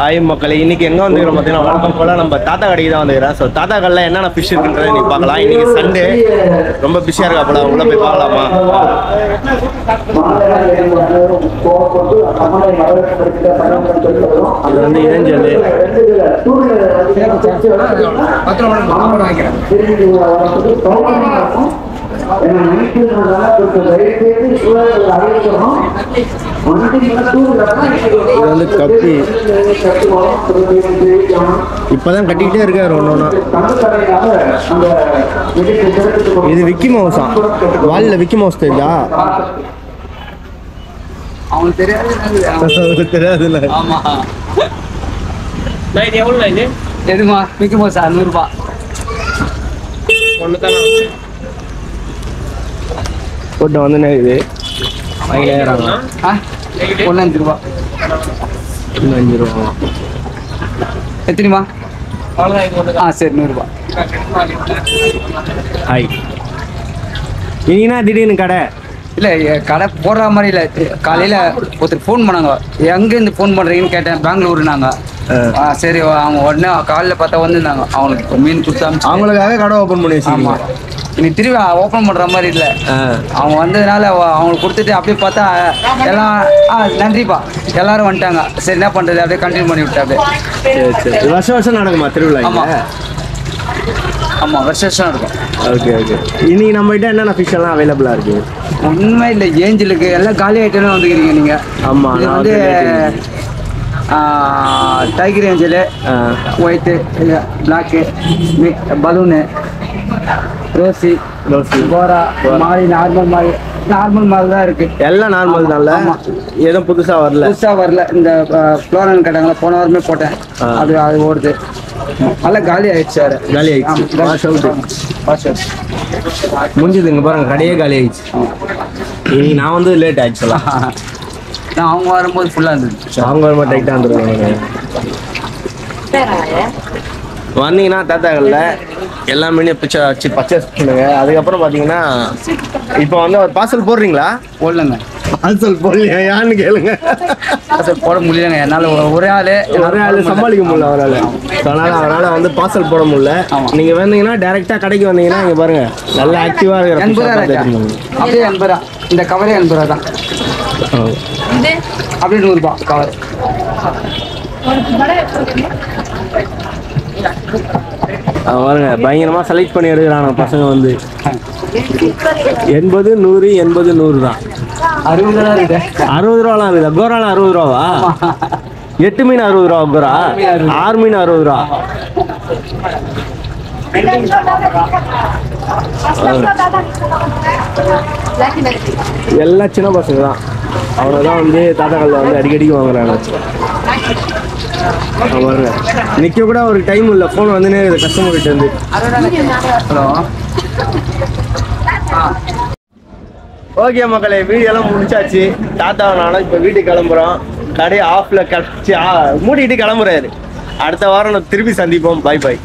Hi மக்களே, இன்னைக்கு எங்கே வந்துக்கிறோம் பார்த்தீங்கன்னா வழக்கம் போல் நம்ம தாத்தா கடைக்கு தான் வந்துக்கிறேன். ஸோ தாத்தா கடையில் என்னென்ன ஃபிஷ் இருக்குன்றதை இன்னைக்கு பார்க்கலாம். இன்னைக்கு சண்டே, ரொம்ப பிஸியாக இருக்கா போல, உள்ளே போய் பார்க்கலாமா? இது வந்து ஏஞ்சல் வந்து கப்பி இப்பதான் கட்டிக்கிட்டே இருக்காரு ஒன்னொன்னா. இது விக்கி மவுஸா? வாலில் விக்கி மவுஸ் தெரியுதா? அவங்களுக்கு தெரியாதுல்ல. எதுமா விக்கி மவுஸ் 100 ரூபாய் போட்டு வந்து இது 5 ரூபா. 5 ரூபா எத்தனைமா? சரி 100 ரூபா. ஹாய், நீனா திடீர்னு கடை இல்லை கடை போடுற மாதிரி இல்லை. காலையில் ஒருத்தர் ஃபோன் பண்ணாங்க, எங்கேருந்து ஃபோன் பண்ணுறீங்கன்னு கேட்டேன். பெங்களூர் நாங்கள். சரி, அவங்க உடனே காலையில் பார்த்தா வந்துருந்தாங்க. அவங்களுக்கு மீன் கொடுத்தா அவங்களுக்காக கடை ஓப்பன் பண்ணி வச்சுக்கோமா? இன்னைக்கு திரும்பி ஓப்பன் பண்ணுற மாதிரி இல்லை. அவங்க வந்ததுனால அவங்களுக்கு கொடுத்துட்டு அப்படியே பார்த்தா எல்லாம் நன்றிப்பா எல்லாரும் வந்துட்டாங்க. சரி என்ன பண்ணுறது, அப்படியே கண்டினியூ பண்ணி விட்டாரு. சரி, வருஷம் வருஷம் நடக்குமா திருவிழா? ஆமாம் வருஷம் இருக்கும். Okay okay. இன்னைக்கு நம்ம கிட்ட என்னென்ன ஃபிஷ் எல்லாம் அவைலபிளாக இருக்கு? உண்மை இல்லை, ஏஞ்சலுக்கு எல்லாம் காலி ஐட்டம்லாம் வந்துக்கிறீங்க நீங்கள். ஆமாம், இது வந்து tiger angel, white, black, balloon, Rosie, கோரா மாதிரி நார்மல் மாதிரி தான் இருக்கு. எல்லாம் நார்மல் தான்ல, எதுவும் புதுசாக வரல. இந்த ஃப்ளோரன் கேட்டாங்களா, போன வாரமே போட்டேன். அது ஓடுது. நல்லா காலி ஆயிடுச்சு. காலி ஆயிடுச்சு. முடிஞ்சதுங்க பாருங்க, கடையே காலி ஆயிடுச்சு. இன்னைக்கு நான் வந்து லேட் ஆயிடுச்சுல. நான் அவங்க வரும்போது ஃபுல்லாக இருந்துச்சு. அவங்க வரும்போது டைட்டாக இருந்துருவாங்க. வந்தீங்கன்னா தாத்தாக்கல்ல எல்லா மீனையும் பர்ச்சேஸ் பண்ணுங்க. அதுக்கப்புறம் பார்த்தீங்கன்னா இப்போ வந்து ஒரு பார்சல் போடுறீங்களா? போடலங்க. பார்சல் போடலையா? யான்னு கேளுங்க. பார்சல் போட முடியலங்க என்னால். ஒரே ஆள் சமாளிக்க முடியல அவரால். அவரால் வந்து பார்சல் போட முடியல. நீங்கள் வந்தீங்கன்னா டேரெக்டாக கடைக்கு வந்தீங்கன்னா இங்கே பாருங்க, நல்லா ஆக்டிவாக இருக்கிற 80 ரூபா. அப்படியே 80 ரூபா. இந்த கவரே 80 ரூபா தான். அப்படியே 100 ரூபா கவர். பாருங்க, பயங்கரமாக செலக்ட் பண்ணி எடுக்கிறாங்க பசங்க வந்து. 80, 100, 80, 100 தான். 60 ரூபா இருக்குது. 60 ரூபாலாம் இருக்குதா? கோராலாம் 60 ரூபாவா? 8 மீன் 60 ரூபா கோரா? 6 மீன் 60 ரூபா. எல்லாம் சின்ன பசங்க தான். அவங்க தான் வந்து தாத்தாக்கல்ல வந்து அடிக்கடிக்கு வாங்குறாங்க. பாருங்க, நிற்க கூட ஒரு டைம் இல்லை, ஃபோன் வந்துனே இருக்குது கஸ்டமர் கிட்ட இருந்து. ஹலோ. ஓகே மக்களே, வீடியோலாம் முடிச்சாச்சு. தாத்தாவனால இப்போ வீட்டுக்கு கிளம்புறோம். கடையை ஆஃப்ல கழிச்சு மூடிக்கிட்டு கிளம்புறாரு. அடுத்த வாரம் திருப்பி சந்திப்போம். Bye by.